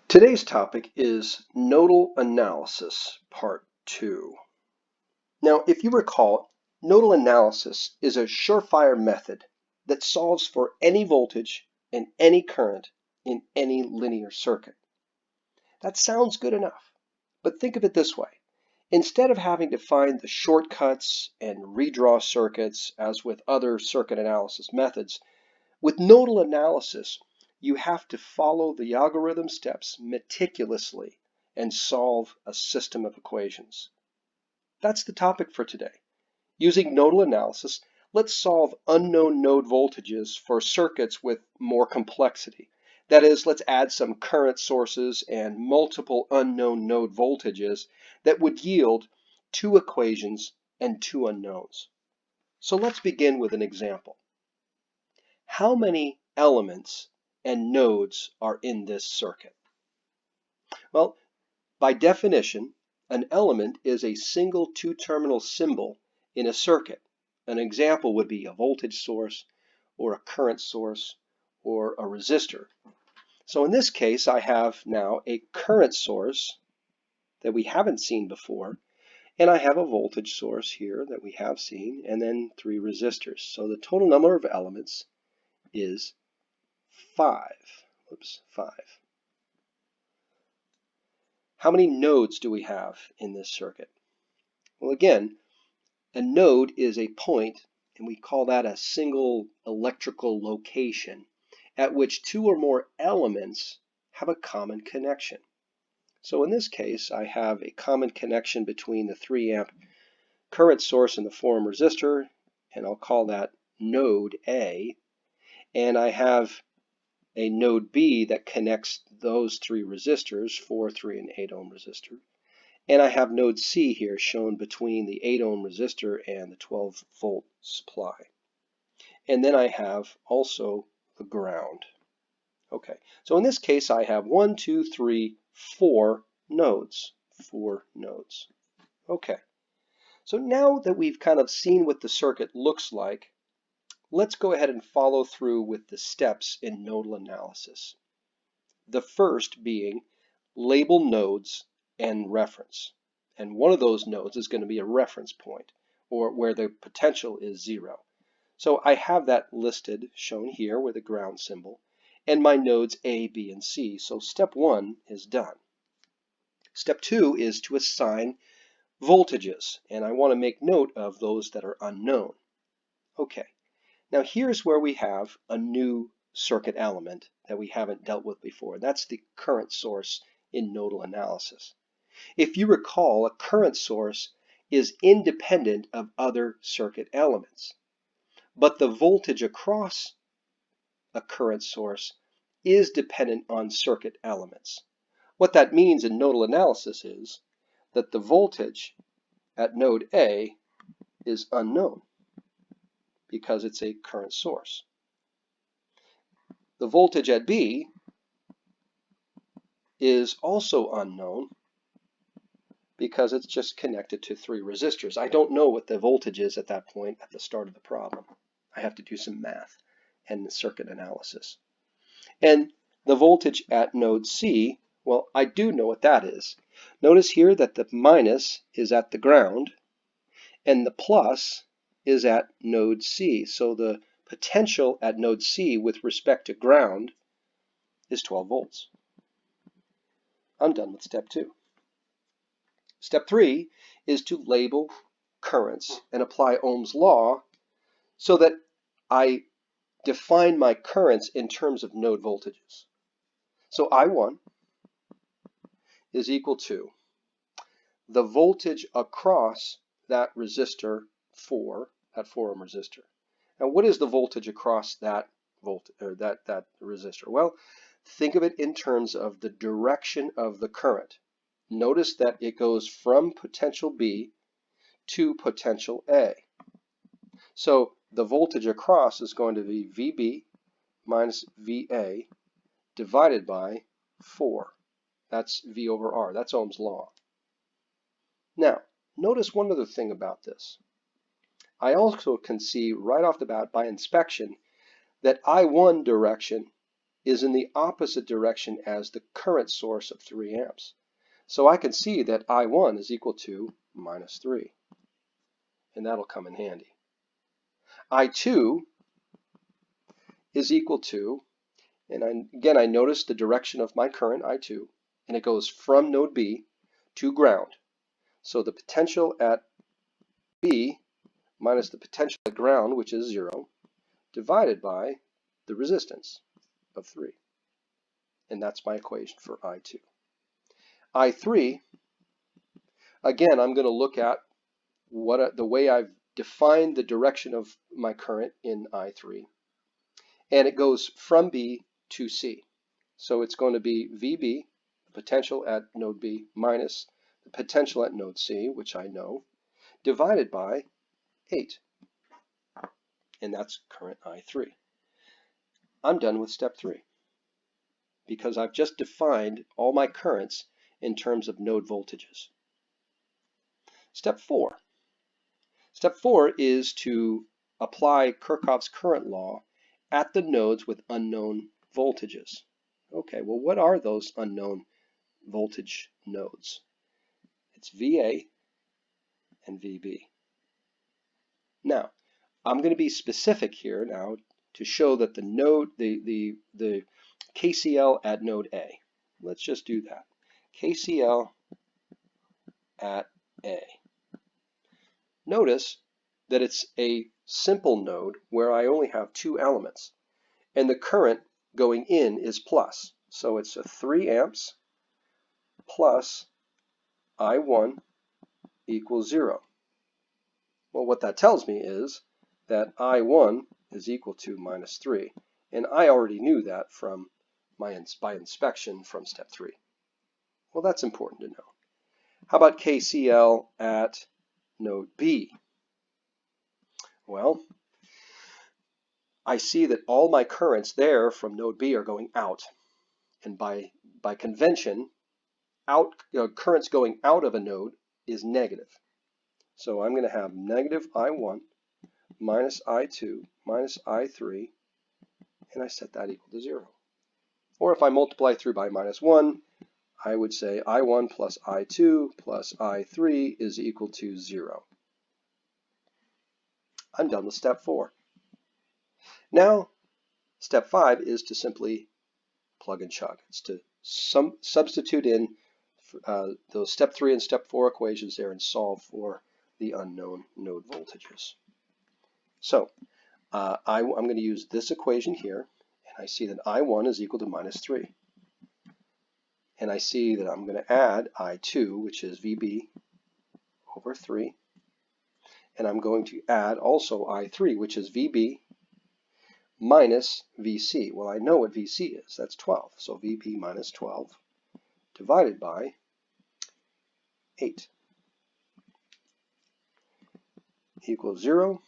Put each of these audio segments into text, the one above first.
Today's topic is Nodal Analysis, Part 2. Now, if you recall, nodal analysis is a surefire method that solves for any voltage and any current in any linear circuit. That sounds good enough, but think of it this way. Instead of having to find the shortcuts and redraw circuits as with other circuit analysis methods, with nodal analysis, you have to follow the algorithm steps meticulously and solve a system of equations. That's the topic for today. Using nodal analysis, let's solve unknown node voltages for circuits with more complexity. That is, let's add some current sources and multiple unknown node voltages that would yield two equations and two unknowns. So let's begin with an example. How many elements and nodes are in this circuit? Well, by definition, an element is a single two-terminal symbol in a circuit. An example would be a voltage source or a current source or a resistor. So in this case, I have now a current source that we haven't seen before, and I have a voltage source here that we have seen, and then three resistors. So the total number of elements is 5. How many nodes do we have in this circuit? Well, again, a node is a point, and we call that a single electrical location at which two or more elements have a common connection. So in this case, I have a common connection between the 3 amp current source and the 4 ohm resistor, and I'll call that node A, and I have a node B that connects those three resistors, 4, 3, and 8 ohm resistor. And I have node C here shown between the 8 ohm resistor and the 12 volt supply. And then I have also the ground. Okay, so in this case I have 1, 2, 3, 4 nodes. 4 nodes. Okay, so now that we've kind of seen what the circuit looks like, let's go ahead and follow through with the steps in nodal analysis. The first being label nodes and reference. And one of those nodes is going to be a reference point, or where the potential is 0. So I have that listed, shown here with a ground symbol, and my nodes A, B, and C. So step 1 is done. Step 2 is to assign voltages, and I want to make note of those that are unknown. Okay. Now here's where we have a new circuit element that we haven't dealt with before. That's the current source in nodal analysis. If you recall, a current source is independent of other circuit elements, but the voltage across a current source is dependent on circuit elements. What that means in nodal analysis is that the voltage at node A is unknown, because it's a current source. The voltage at B is also unknown because it's just connected to 3 resistors. I don't know what the voltage is at that point at the start of the problem. I have to do some math and circuit analysis. And the voltage at node C, well, I do know what that is. Notice here that the minus is at the ground and the plus is at node C. So the potential at node C with respect to ground is 12 volts. I'm done with step 2. Step 3 is to label currents and apply Ohm's law so that I define my currents in terms of node voltages. So I1 is equal to the voltage across that resistor 4, that 4 ohm resistor. Now what is the voltage across that resistor? Well, think of it in terms of the direction of the current. Notice that it goes from potential B to potential A. So the voltage across is going to be VB minus VA divided by 4. That's V over R. That's Ohm's law. Now, notice one other thing about this. I also can see right off the bat by inspection that I1 direction is in the opposite direction as the current source of 3 amps. So I can see that I1 is equal to minus 3, and that'll come in handy. I2 is equal to, and again I notice the direction of my current I2, and it goes from node B to ground. So the potential at B minus the potential at ground, which is 0, divided by the resistance of 3. And that's my equation for I2. I3, again, I'm going to look at the way I've defined the direction of my current in I3. And it goes from B to C. So it's going to be VB, the potential at node B, minus the potential at node C, which I know, divided by 8. And that's current I3. I'm done with step 3 because I've just defined all my currents in terms of node voltages. Step 4. Step 4 is to apply Kirchhoff's current law at the nodes with unknown voltages. Okay, well, what are those unknown voltage nodes? It's VA and VB. Now, I'm going to be specific here now to show that the node, the KCL at node A. Let's just do that. KCL at A. Notice that it's a simple node where I only have 2 elements, and the current going in is plus. So it's a 3 amps plus I1 equals 0. Well, what that tells me is that I1 is equal to minus 3, and I already knew that from by inspection from step 3. Well, that's important to know. How about KCL at node B? Well, I see that all my currents there from node B are going out, and by convention, currents going out of a node is negative. So I'm going to have negative I1 minus I2 minus I3, and I set that equal to 0. Or if I multiply through by minus 1, I would say I1 plus I2 plus I3 is equal to 0. I'm done with step 4. Now, step 5 is to simply plug and chug. It's to substitute in those step 3 and step 4 equations there and solve for the unknown node voltages. So I'm going to use this equation here, and I see that I1 is equal to minus 3. And I see that I'm going to add I2, which is VB over 3. And I'm going to add also I3, which is VB minus VC. Well, I know what VC is. That's 12. So VB minus 12 divided by 8 equals 0.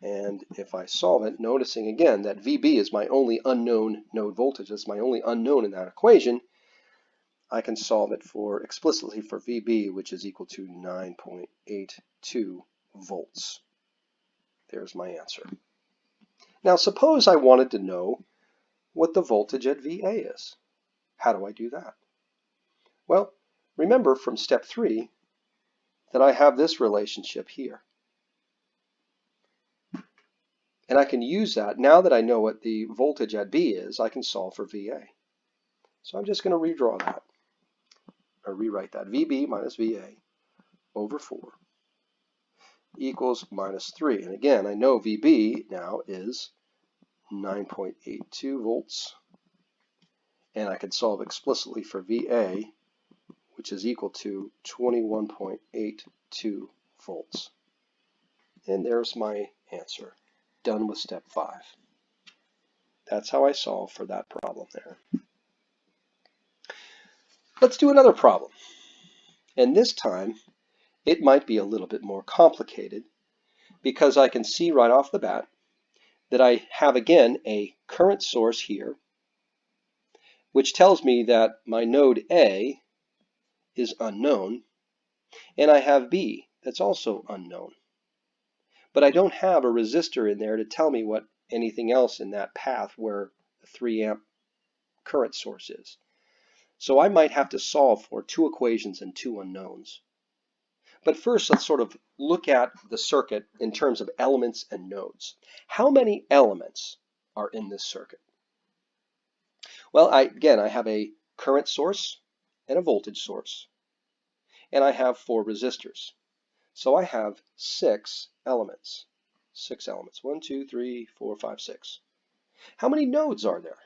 And if I solve it, noticing again that VB is my only unknown node voltage, that's my only unknown in that equation, I can solve it explicitly for VB, which is equal to 9.82 volts. There's my answer. Now suppose I wanted to know what the voltage at VA is. How do I do that? Well, remember from step 3 that I have this relationship here. And I can use that. Now that I know what the voltage at B is, I can solve for VA. So I'm just going to redraw that, or rewrite that. VB minus VA over 4 equals minus 3. And again, I know VB now is 9.82 volts. And I can solve explicitly for VA, which is equal to 21.82 volts. And there's my answer. Done with step 5. That's how I solve for that problem there. Let's do another problem. And this time, it might be a little bit more complicated because I can see right off the bat that I have again a current source here, which tells me that my node A is unknown, and I have B that's also unknown. But I don't have a resistor in there to tell me what anything else in that path where the 3 amp current source is. So I might have to solve for two equations and two unknowns. But first, let's sort of look at the circuit in terms of elements and nodes. How many elements are in this circuit? Well, again, I have a current source and a voltage source, and I have 4 resistors. So I have 6 elements. 6 elements. 1, 2, 3, 4, 5, 6. How many nodes are there?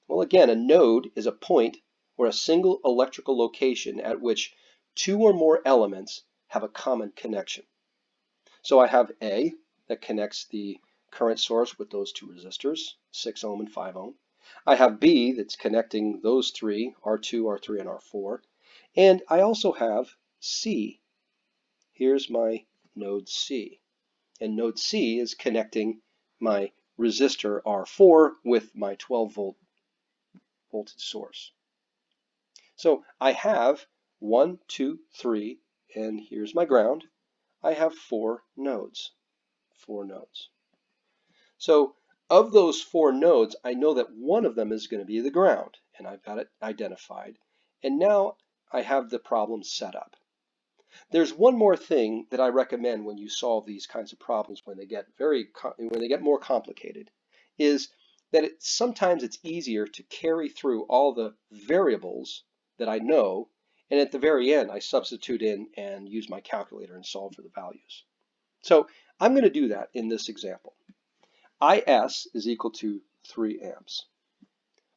Well, again, a node is a point or a single electrical location at which 2 or more elements have a common connection. So I have A that connects the current source with those 2 resistors, 6 ohm and 5 ohm. I have B that's connecting those 3, R2, R3, and R4. And I also have C. Here's my node C. And node C is connecting my resistor R4 with my 12 volt voltage source. So I have 1, 2, 3, and here's my ground. I have 4 nodes. 4 nodes. So of those 4 nodes, I know that one of them is going to be the ground, and I've got it identified. And now I have the problem set up. There's one more thing that I recommend when you solve these kinds of problems when they get more complicated, is that sometimes it's easier to carry through all the variables that I know, and at the very end I substitute in and use my calculator and solve for the values. So I'm going to do that in this example. IS is equal to 3 amps.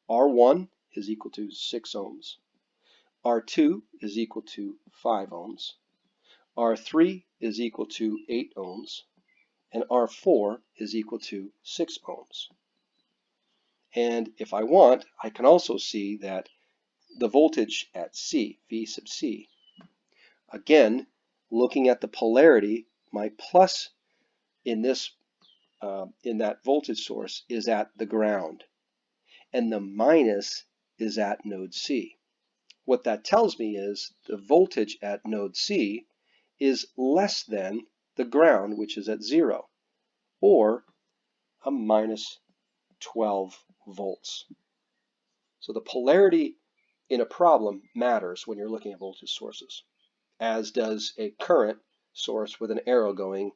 R1 is equal to 6 ohms. R2 is equal to 5 ohms. R3 is equal to 8 ohms. And R4 is equal to 6 ohms. And if I want, I can also see that the voltage at C, V sub C, again, looking at the polarity, my plus in this in that voltage source is at the ground, and the minus is at node C. What that tells me is the voltage at node C is less than the ground, which is at 0, or a minus 12 volts. So the polarity in a problem matters when you're looking at voltage sources, as does a current source with an arrow going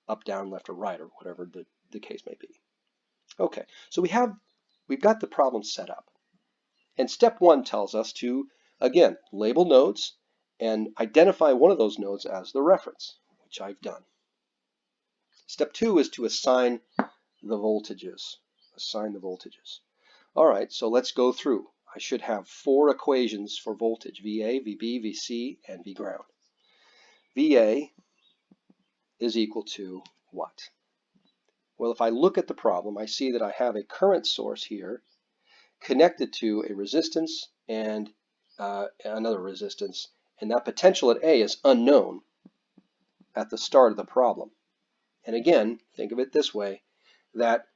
up, down, left, or right, or whatever the case may be. Okay, so we've got the problem set up. And step 1 tells us to, again, label nodes and identify one of those nodes as the reference, which I've done. Step 2 is to assign the voltages. Assign the voltages. All right, so let's go through. I should have 4 equations for voltage: VA, VB, VC, and V ground. VA is equal to what? Well, if I look at the problem, I see that I have a current source here connected to a resistance and another resistance, and that potential at A is unknown at the start of the problem. And again, think of it this way, that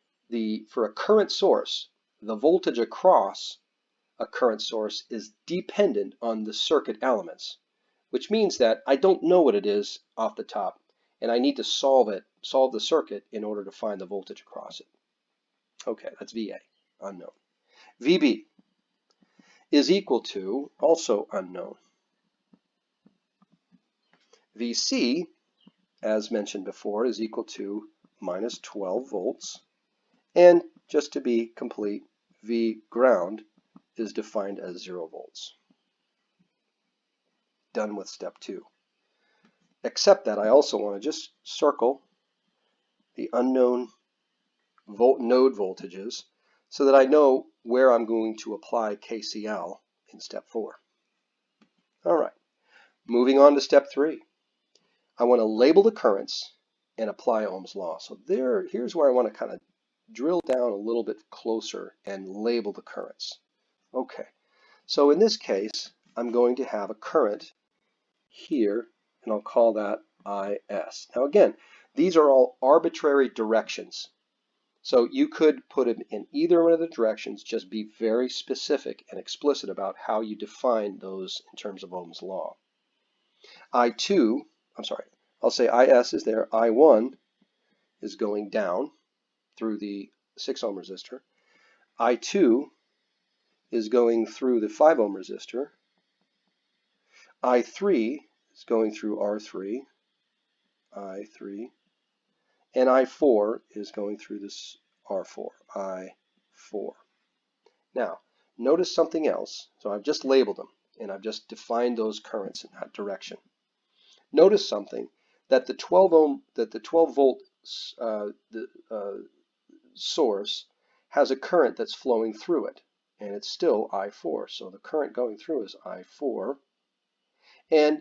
for a current source, the voltage across a current source is dependent on the circuit elements, which means that I don't know what it is off the top, and I need to solve the circuit in order to find the voltage across it. Okay, that's VA, unknown. VB is equal to, also unknown. VC, as mentioned before, is equal to minus 12 volts. And just to be complete, V ground is defined as 0 volts. Done with step 2. Except that I also want to just circle the unknown node voltages so that I know where I'm going to apply KCL in step 4. All right, moving on to step 3. I want to label the currents and apply Ohm's law. So here's where I want to kind of drill down a little bit closer and label the currents. Okay, so in this case, I'm going to have a current here, and I'll call that IS. Now again, these are all arbitrary directions. So you could put it in either one of the directions, just be very specific and explicit about how you define those in terms of Ohm's law. I'll say IS is there. I1 is going down through the 6 ohm resistor. I2 is going through the 5 ohm resistor. I3 is going through R3, I3, and I4 is going through this R4, I4. Now, notice something else. So I've just labeled them, and I've just defined those currents in that direction. Notice something, that the 12 volt source has a current that's flowing through it, and it's still I4. So the current going through is I4. And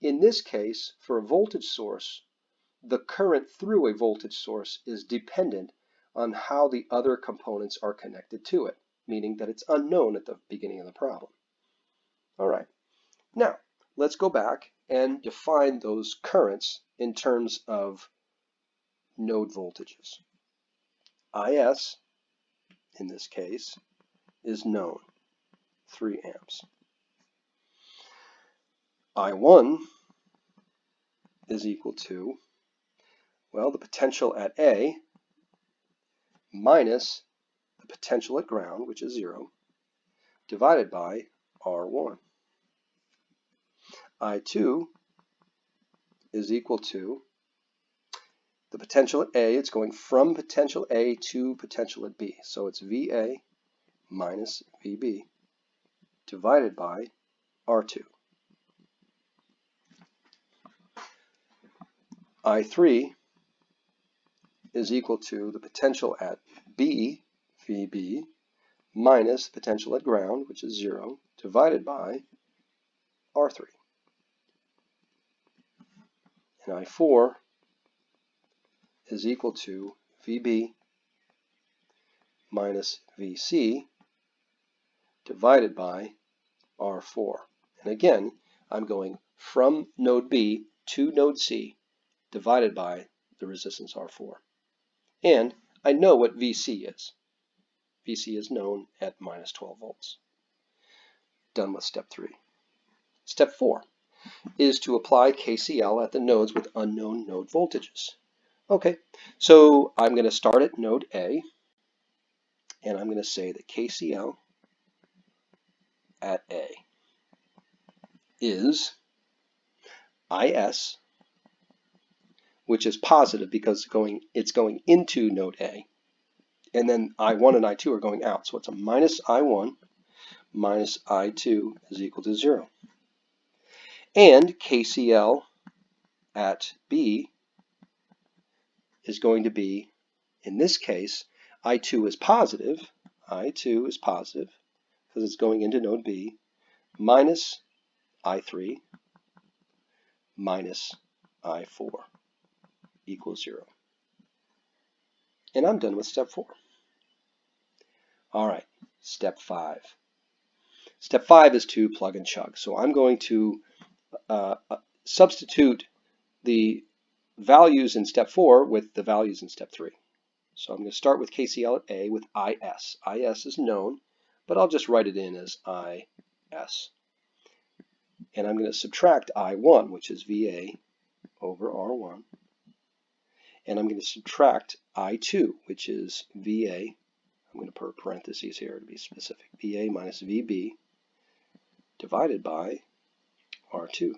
in this case, for a voltage source, the current through a voltage source is dependent on how the other components are connected to it, meaning that it's unknown at the beginning of the problem. All right, now let's go back and define those currents in terms of node voltages. IS, in this case, is known, 3 amps. I1 is equal to, well, the potential at A minus the potential at ground, which is 0, divided by R1. I2 is equal to the potential at A. It's going from potential A to potential at B. So it's VA minus VB divided by R2. I3 is equal to the potential at B, VB, minus potential at ground, which is 0, divided by R3. And I4 is equal to VB minus VC divided by R4. And again, I'm going from node B to node C divided by the resistance R4. And I know what VC is. VC is known at minus 12 volts. Done with step 3. Step 4 is to apply KCL at the nodes with unknown node voltages. Okay, so I'm going to start at node A, and I'm going to say that KCL at A is IS, which is positive because it's going into node A, and then I1 and I2 are going out. So it's a minus I1 minus I2 is equal to 0. And KCL at B is going to be, in this case, I2 is positive because it's going into node B, minus I3 minus I4 equals 0. And I'm done with step 4. All right, step 5. Step 5 is to plug and chug. So I'm going to substitute the values in step 4 with the values in step 3. So I'm going to start with KCL at A with IS. IS is known, but I'll just write it in as IS. And I'm going to subtract I1, which is VA over R1. And I'm going to subtract I2, which is VA. I'm going to put parentheses here to be specific. VA minus VB divided by R2.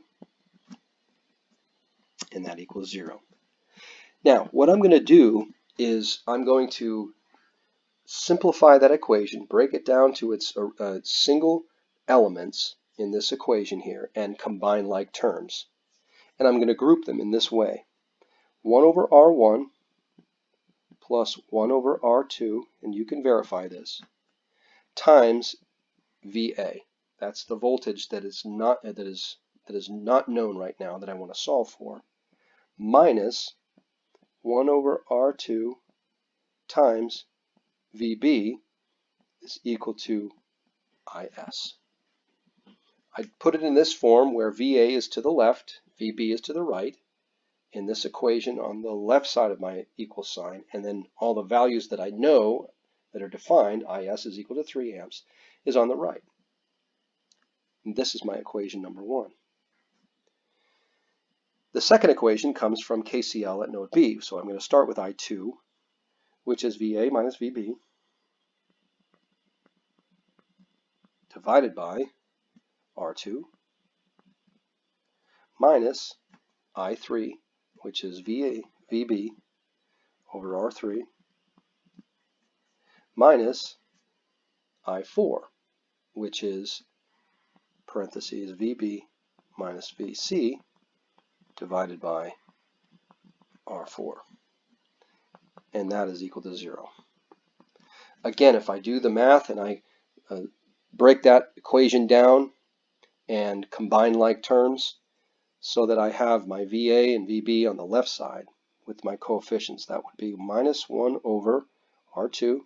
And that equals 0. Now, what I'm going to do is I'm going to simplify that equation, break it down to its single elements in this equation here, and combine like terms. And I'm going to group them in this way. 1 over R1 plus 1 over R2, and you can verify this, times VA. That's the voltage that is not known right now that I want to solve for, minus 1 over R2 times VB is equal to IS. I put it in this form where VA is to the left, VB is to the right, in this equation on the left side of my equal sign, and then all the values that I know that are defined, IS is equal to 3 amps, is on the right. And this is my equation number 1. The second equation comes from KCL at node B, so I'm going to start with I2, which is VA minus VB, divided by R2 minus I3, which is VB over R3, minus I4, which is parentheses VB minus VC divided by R4. And that is equal to 0. Again, if I do the math and I break that equation down and combine like terms so that I have my VA and VB on the left side with my coefficients, that would be minus 1 over R2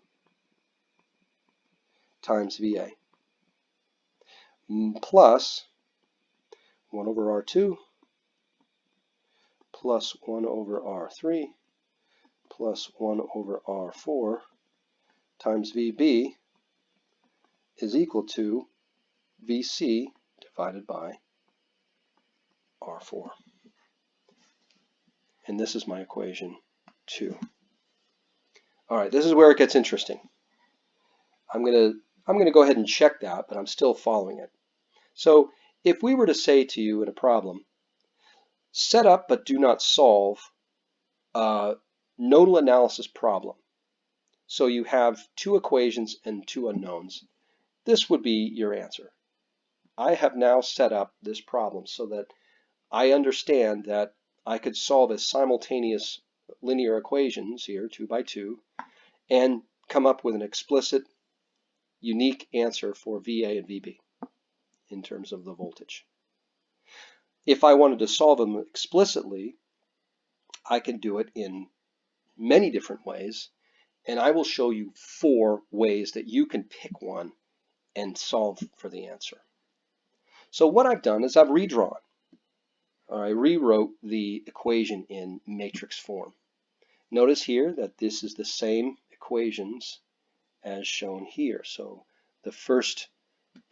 times VA plus 1 over R2 plus 1 over R3 plus 1 over R4 times VB is equal to VC divided by R4. And this is my equation 2. All right, this is where it gets interesting. I'm going to go ahead and check that, but I'm still following it. So if we were to say to you in a problem, set up but do not solve a nodal analysis problem. So you have 2 equations and 2 unknowns. This would be your answer. I have now set up this problem so that I understand that I could solve as simultaneous linear equations here, 2 by 2, and come up with an explicit, unique answer for VA and VB in terms of the voltage. If I wanted to solve them explicitly, I can do it in many different ways, and I will show you 4 ways that you can pick one and solve for the answer. So what I've done is I've redrawn. I rewrote the equation in matrix form. Notice here that this is the same equations as shown here. So the first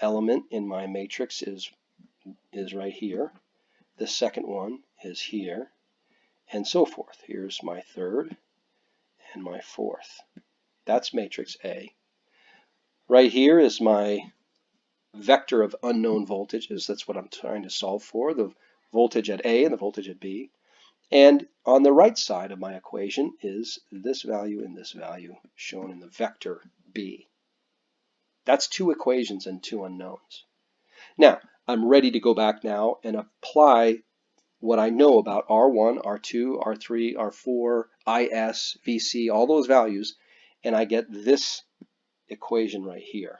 element in my matrix is right here. The second one is here, and so forth. Here's my third and my fourth. That's matrix A. Right here is my vector of unknown voltages. That's what I'm trying to solve for, the voltage at A and the voltage at B. And on the right side of my equation is this value and this value shown in the vector B. That's 2 equations and 2 unknowns. Now, I'm ready to go back now and apply what I know about R1, R2, R3, R4, IS, VC, all those values, and I get this equation right here.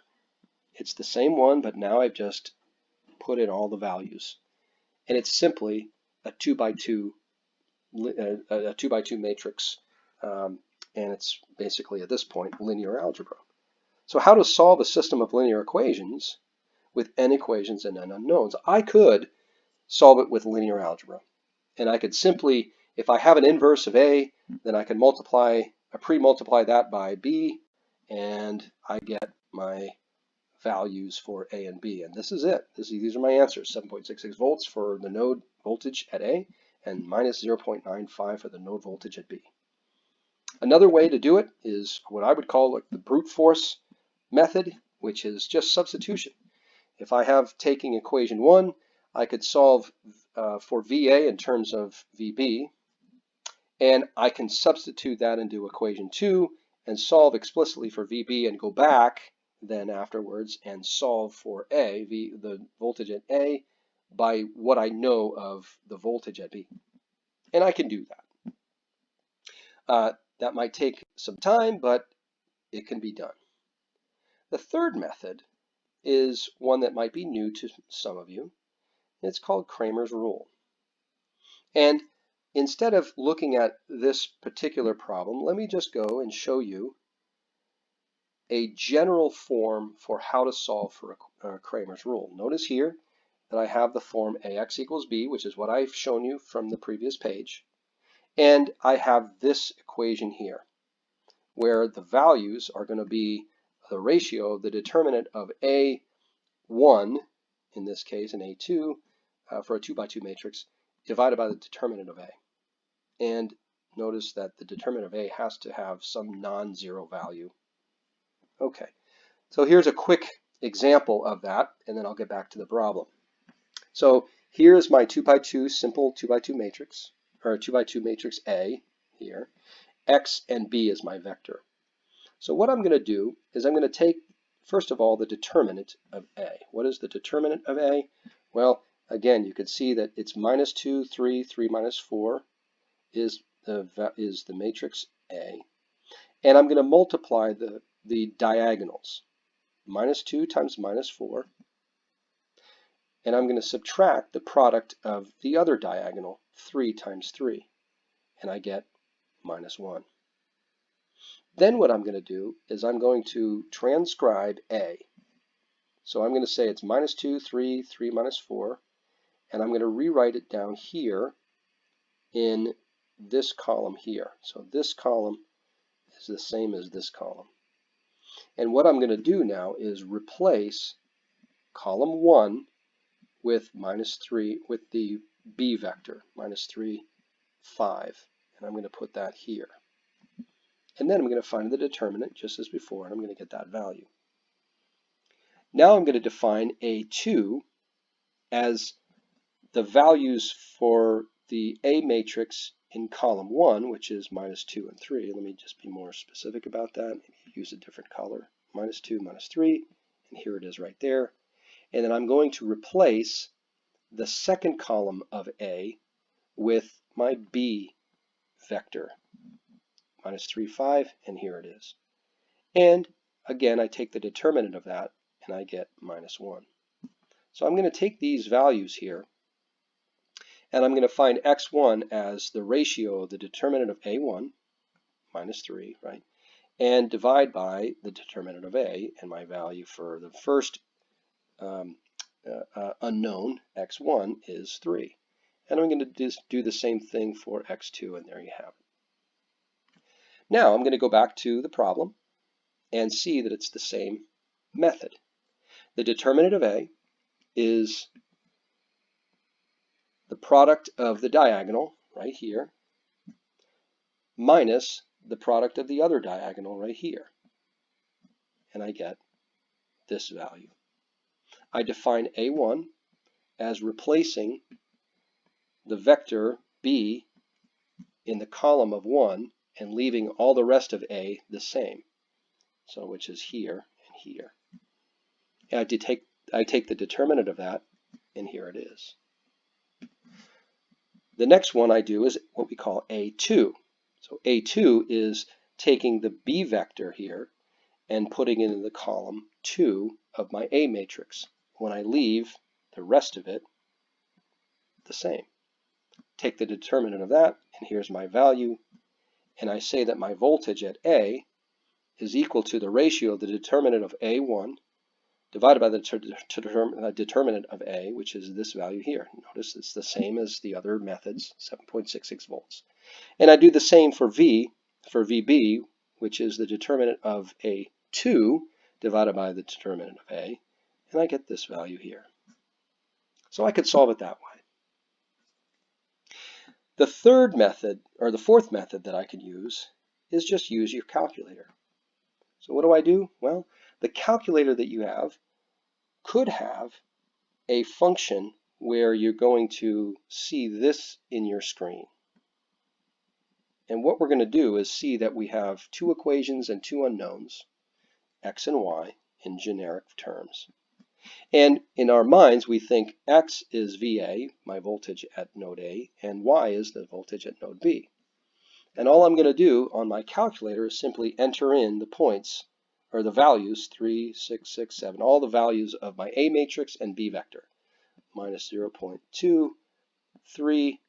It's the same one, but now I've just put in all the values. And it's simply a 2 by 2 matrix, and it's basically at this point linear algebra. So how to solve a system of linear equations with n equations and n unknowns? I could solve it with linear algebra, and I could simply, if I have an inverse of A, then I can pre-multiply that by B, and I get my values for A and B, and this is it. These are my answers: 7.66 volts for the node voltage at A, and minus 0.95 for the node voltage at B. Another way to do it is what I would call like the brute force method, which is just substitution. If I have taking equation 1, I could solve for VA in terms of VB, and I can substitute that into equation 2 and solve explicitly for VB and go back then afterwards and solve for A, the voltage at A, by what I know of the voltage at B. And I can do that. That might take some time, but it can be done. The third method is one that might be new to some of you. It's called Cramer's rule. And instead of looking at this particular problem, let me just go and show you a general form for how to solve for Cramer's rule. Notice here that I have the form AX equals B, which is what I've shown you from the previous page. And I have this equation here, where the values are going to be the ratio of the determinant of A1, in this case, and A2 for a 2 by 2 matrix, divided by the determinant of A. And notice that the determinant of A has to have some non-zero value. Okay, so here's a quick example of that, and then I'll get back to the problem. So here's my 2 by 2 simple 2 by 2 matrix, or a 2 by 2 matrix A here. X and B is my vector. So what I'm going to do is I'm going to take, first of all, the determinant of A. What is the determinant of A? Well, again, you can see that it's minus 2, 3, 3 minus 4 is the matrix A. And I'm going to multiply the diagonals. Minus 2 times minus 4. And I'm going to subtract the product of the other diagonal, 3 times 3. And I get minus 1. Then what I'm going to do is I'm going to transcribe A. So I'm going to say it's minus 2, 3, 3 minus 4. And I'm going to rewrite it down here in this column here. So this column is the same as this column. And what I'm going to do now is replace column 1 with minus 3, with the B vector, minus 3, 5. And I'm going to put that here. And then I'm going to find the determinant just as before, and I'm going to get that value. Now I'm going to define A2 as the values for the A matrix in column 1, which is minus 2 and 3. Let me just be more specific about that. Maybe use a different color. Minus 2, minus 3, and here it is right there. And then I'm going to replace the second column of A with my B vector. Minus 3, 5, and here it is. And again, I take the determinant of that, and I get minus 1. So I'm going to take these values here, and I'm going to find x1 as the ratio of the determinant of a1, minus 3, right? And divide by the determinant of a, and my value for the first unknown, x1, is 3. And I'm going to do the same thing for x2, and there you have it. Now I'm going to go back to the problem and see that it's the same method. The determinant of A is the product of the diagonal right here minus the product of the other diagonal right here. And I get this value. I define A1 as replacing the vector B in the column of 1 and leaving all the rest of A the same. So which is here and here. And I take the determinant of that, and here it is. The next one I do is what we call A2. So A2 is taking the B vector here and putting it in the column 2 of my A matrix when I leave the rest of it the same. Take the determinant of that, and here's my value, and I say that my voltage at A is equal to the ratio of the determinant of A1 divided by the determinant of A, which is this value here. Notice it's the same as the other methods, 7.66 volts. And I do the same for V, for VB, which is the determinant of A2 divided by the determinant of A, and I get this value here. So I could solve it that way. The third method, or the fourth method that I could use, is just use your calculator. So what do? Well, the calculator that you have could have a function where you're going to see this in your screen. And what we're going to do is see that we have two equations and two unknowns, x and y, in generic terms. And in our minds, we think x is VA, my voltage at node A, and y is the voltage at node B. And all I'm going to do on my calculator is simply enter in the points, or the values, 3, 6, 6, 7, all the values of my A matrix and B vector. Minus 0.2, 3,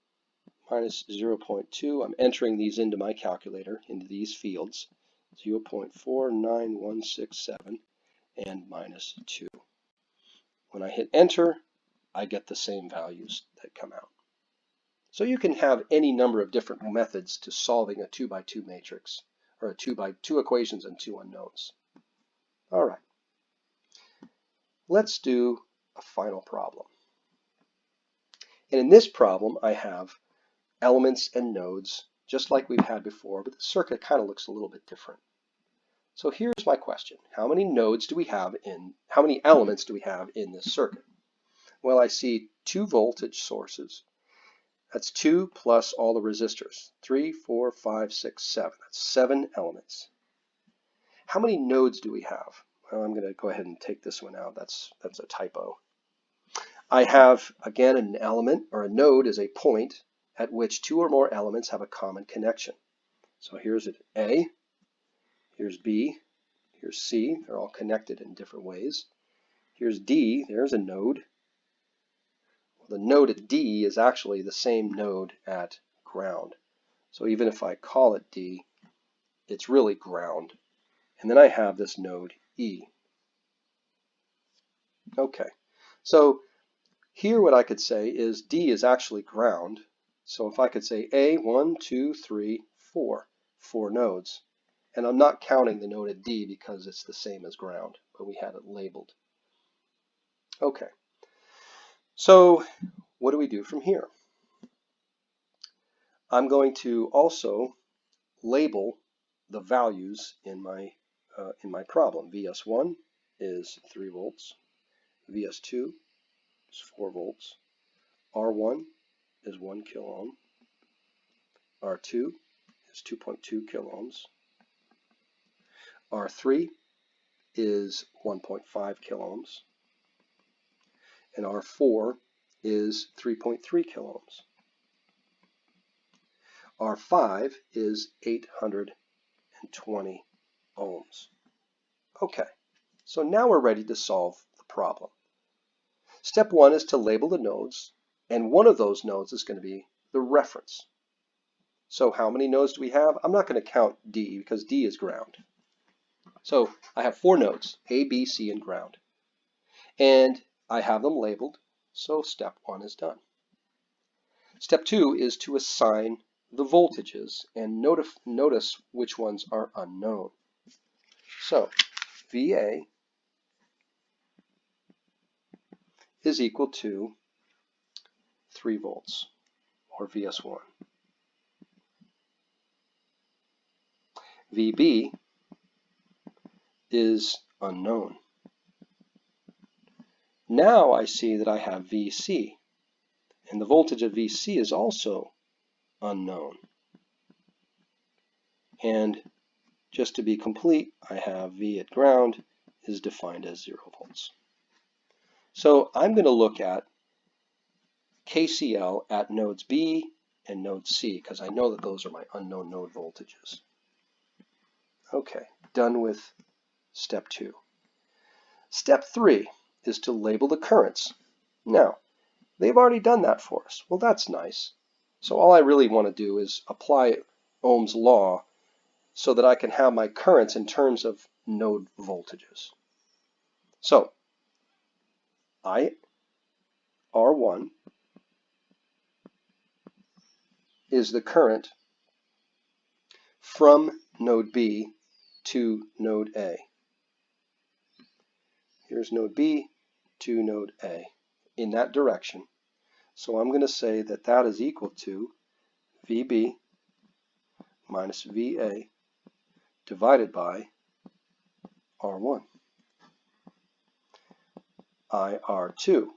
minus 0.2. I'm entering these into my calculator, into these fields, 0.49167, and minus 2. When I hit enter, I get the same values that come out. So you can have any number of different methods to solving a 2 by 2 matrix, or a 2 by 2 equations and 2 unknowns. All right, let's do a final problem. And in this problem, I have elements and nodes, just like we've had before, but the circuit kind of looks a little bit different. So here's my question. How many elements do we have in this circuit? Well, I see 2 voltage sources. That's 2 plus all the resistors. 3, 4, 5, 6, 7. That's 7 elements. How many nodes do we have? Well, I'm going to go ahead and take this one out. That's a typo. I have, again, an element, or a node is a point at which 2 or more elements have a common connection. So here's an A, here's B, here's C. They're all connected in different ways. Here's D. There's a node. The node at D is actually the same node at ground. So even if I call it D, it's really ground. And then I have this node E. Okay, so here what I could say is D is actually ground. So if I could say A, 1, 2, 3, 4, 4 nodes. And I'm not counting the node at D because it's the same as ground, but we had it labeled. Okay, so what do we do from here? I'm going to also label the values in my problem. VS1 is 3 volts. VS2 is 4 volts. R1 is 1 kilo ohm. R2 is 2.2 kilo ohms. R3 is 1.5 kilo ohms. And R4 is 3.3 kilo ohms. R5 is 820 ohms. Okay, so now we're ready to solve the problem. Step 1 is to label the nodes, and one of those nodes is going to be the reference. So how many nodes do we have? I'm not going to count D because D is ground. So I have 4 nodes, A, B, C, and ground. And I have them labeled, so step 1 is done. Step 2 is to assign the voltages and notice which ones are unknown. So VA is equal to 3 volts, or VS1. VB is unknown. Now I see that I have VC, and the voltage of VC is also unknown. And just to be complete, I have V at ground is defined as 0 volts. So I'm going to look at KCL at nodes B and node C because I know that those are my unknown node voltages. Okay, done with step 2. Step 3 is to label the currents. Now, they've already done that for us. Well, that's nice. So all I really want to do is apply Ohm's law so that I can have my currents in terms of node voltages. So R1 is the current from node B to node A. Here's node B to node A in that direction. So I'm going to say that that is equal to VB minus VA divided by R1. IR2.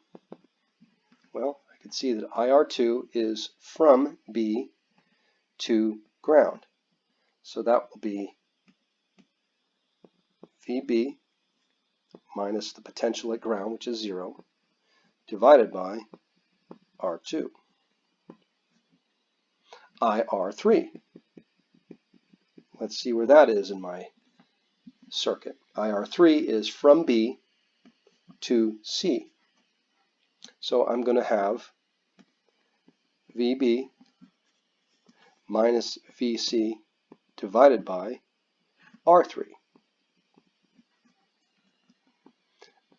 Well, I can see that IR2 is from B to ground. So that will be VB minus the potential at ground, which is 0, divided by R2. IR3. Let's see where that is in my circuit. IR3 is from B to C. So I'm going to have VB minus VC divided by R3.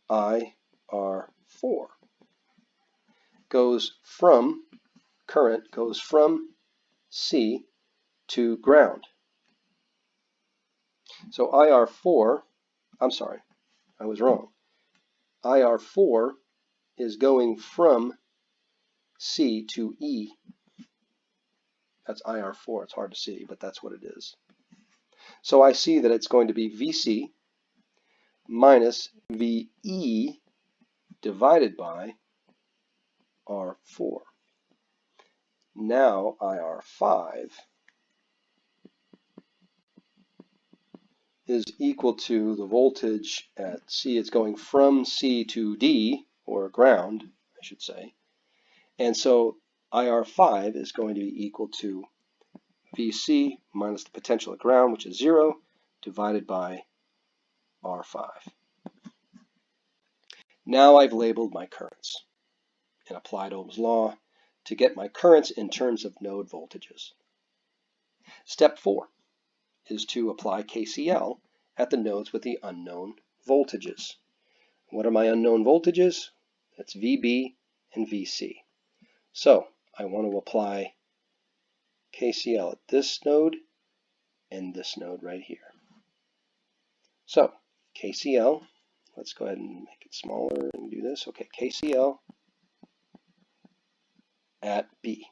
IR4 current goes from C to ground. So IR4, I'm sorry, I was wrong. IR4 is going from C to E. That's IR4. It's hard to see, but that's what it is. So I see that it's going to be VC minus VE divided by R4. Now IR5 is equal to the voltage at C. It's going from C to D, or ground, I should say. And so IR5 is going to be equal to VC minus the potential at ground, which is 0, divided by R5. Now I've labeled my currents and applied Ohm's law to get my currents in terms of node voltages. Step 4 is to apply KCL at the nodes with the unknown voltages. What are my unknown voltages? That's VB and VC. So I want to apply KCL at this node and this node right here. So KCL, let's go ahead and make it smaller and do this. Okay, KCL at B.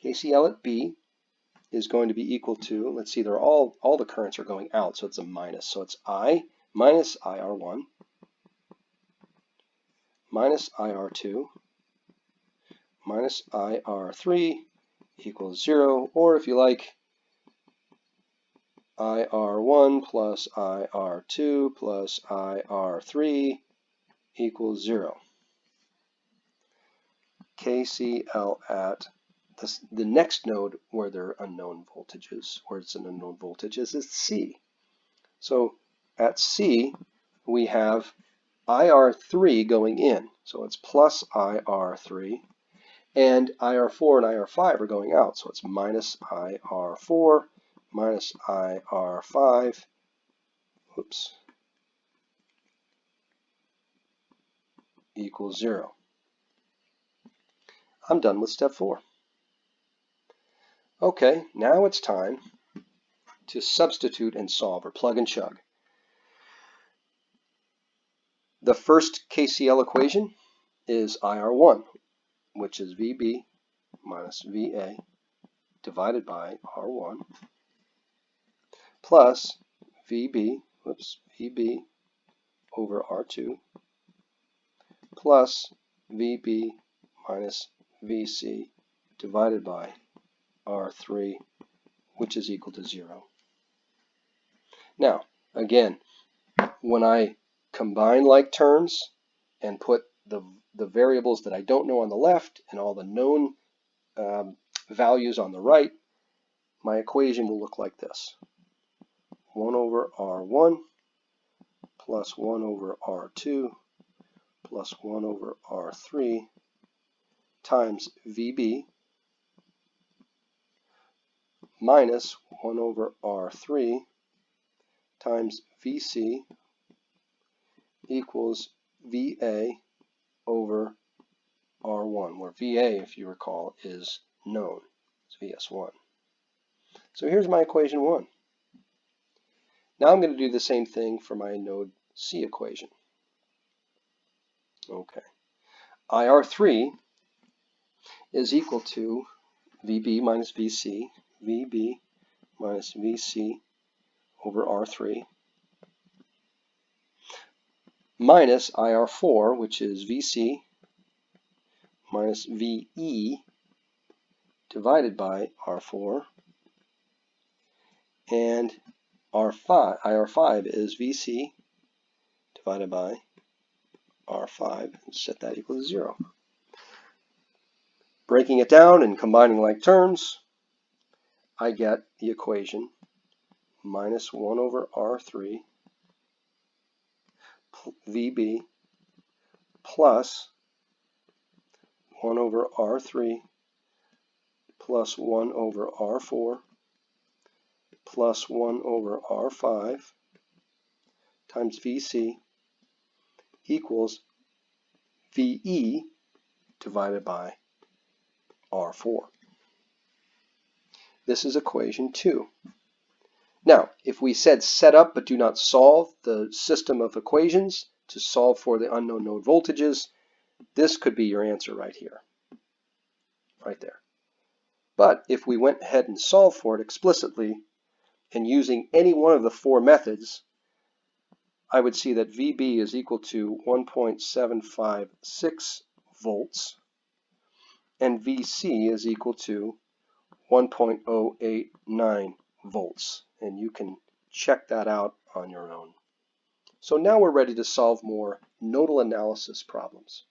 KCL at B is going to be equal to, let's see, they're all the currents are going out, so it's a minus. So it's I minus IR1 minus IR2 minus IR3 equals 0, or if you like, IR1 plus IR2 plus IR3 equals 0. KCL at the next node where there are unknown voltages, where it's an unknown voltage, is C. So at C, we have IR3 going in, so it's plus IR3, and IR4 and IR5 are going out, so it's minus IR4 minus IR5, equals 0. I'm done with step 4. Okay, now it's time to substitute and solve, or plug and chug. The first KCL equation is IR1, which is VB minus VA divided by R1 plus VB over R2 plus VB minus VC divided by R3, which is equal to 0. Now, again, when I combine like terms and put the variables that I don't know on the left and all the known values on the right, my equation will look like this. 1 over R1 plus 1 over R2 plus 1 over R3 times VB minus 1 over R3 times VC equals VA over R1, where VA, if you recall, is known. It's VS1. So here's my equation 1. Now I'm going to do the same thing for my node C equation. Okay. IR3 is equal to VB minus VC, VB minus VC over R3, minus IR4, which is VC minus VE divided by R4, and IR5 is VC divided by R5, and set that equal to 0. Breaking it down and combining like terms, I get the equation minus 1 over R3 VB plus 1 over R3 plus 1 over R4 plus 1 over R5 times VC equals VE divided by R4. This is equation 2. Now, if we said set up but do not solve the system of equations to solve for the unknown node voltages, this could be your answer right here, right there. But if we went ahead and solved for it explicitly, and using any one of the four methods, I would see that VB is equal to 1.756 volts, and VC is equal to 1.089 volts. And you can check that out on your own. So now we're ready to solve more nodal analysis problems.